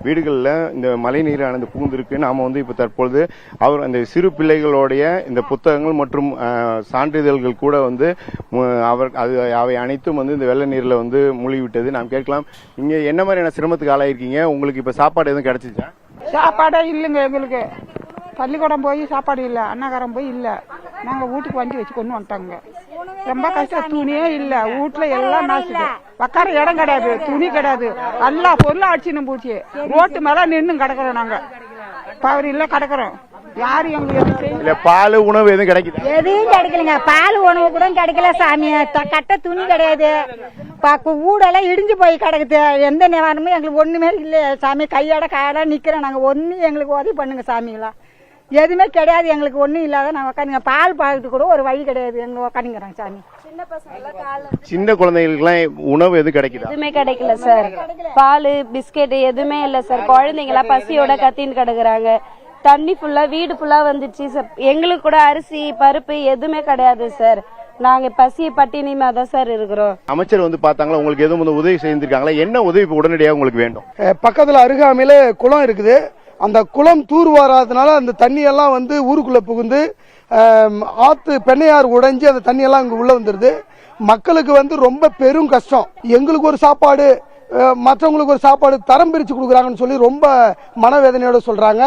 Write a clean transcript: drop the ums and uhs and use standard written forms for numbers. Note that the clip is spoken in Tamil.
வீடுகளில் இந்த மழைநீரானது புகுந்திருக்கு. நாம் வந்து இப்போ தற்பொழுது அந்த சிறு பிள்ளைகளுடைய இந்த புத்தகங்கள் மற்றும் சான்றிதழ்கள் கூட வந்து அவை அனைத்தும் வந்து இந்த வெள்ள நீரில் வந்து மூழ்கிவிட்டது. நாம் கேட்கலாம், இங்கே என்ன மாதிரியான சிரமத்துக்கு ஆளாயிருக்கீங்க? உங்களுக்கு இப்போ சாப்பாடு எதுவும் கிடைச்சிச்சா? சாப்பாடே இல்லைங்க. எங்களுக்கு பள்ளிக்கூடம் போய் சாப்பாடு இல்லை, அன்னகாரம் போய் இல்லை. நாங்கள் வீட்டுக்கு வண்டி வச்சு கொண்டு வந்துட்டாங்க. ரொம்ப கஷ்டம். துணியே இல்லை, வீட்டுல எல்லாம் நாசுது. உக்கார இடம் கிடையாது, துணி கிடையாது, எல்லா பொருளும் அடிச்சுன்னு போச்சு. ரோட்டு மேல நின்று கிடக்குறோம். நாங்க பவர் இல்ல கிடக்குறோம். யாரும் எங்களுக்கு பால் உணவு எதுவும் கிடைக்குது? எதுவும் கிடைக்கலங்க. பால் உணவு கூட கிடைக்கல சாமி. கட்ட துணி கிடையாது. ஊடெல்லாம் இடிஞ்சு போய் கிடக்குது. எந்த நிவாரணமும் எங்களுக்கு ஒண்ணுமே இல்லை சாமி. கையோட காயோட நிக்கிறோம் நாங்க. ஒண்ணு எங்களுக்கு உதவி பண்ணுங்க சாமிங்களா. எதுவுமே கிடையாது எங்களுக்கு. ஒண்ணும் இல்லாத நாங்க உட்காந்துங்க. பால் பாக்கெட்டு கூட ஒரு வழி கிடையாது. எங்க உட்காந்துங்கிறோம் சாமி. சின்ன குழந்தைகளுக்கு உணவு எது கிடைக்குது? எதுவுமே கிடைக்கல சார். பால் பிஸ்கெட் எதுவுமே இல்ல சார். குழந்தைங்க எல்லாம் பசியோட கத்தின்னு கிடக்குறாங்க. தண்ணி ஃபுல்லா வீடு ஃபுல்லா வந்துச்சு சார். எங்களுக்கு கூட அரிசி பருப்பு எதுவுமே கிடையாது சார். நாங்க பசி பட்டினியுமா தான் சார் இருக்கிறோம். அமைச்சர் வந்து பார்த்தாங்களா? உங்களுக்கு எதுவும் வந்து உதவி செய்திருக்காங்களா? என்ன உதவி உடனடியாக உங்களுக்கு வேண்டும்? பக்கத்துல அருகாமையில குளம் இருக்குது. அந்த குளம் தூர் வாராதனால அந்த தண்ணி எல்லாம் வந்து ஊருக்குள்ள புகுந்து ஆத்து பெண்ணையாறு உடைஞ்சு அந்த தண்ணி எல்லாம் இங்க உள்ள வந்துருது. மக்களுக்கு வந்து ரொம்ப பெரும் கஷ்டம். எங்களுக்கு ஒரு சாப்பாடு, மற்றவங்களுக்கு ஒரு சாப்பாடு தரம் பிரிச்சு கொடுக்குறாங்கன்னு சொல்லி ரொம்ப மனவேதனையோட சொல்றாங்க.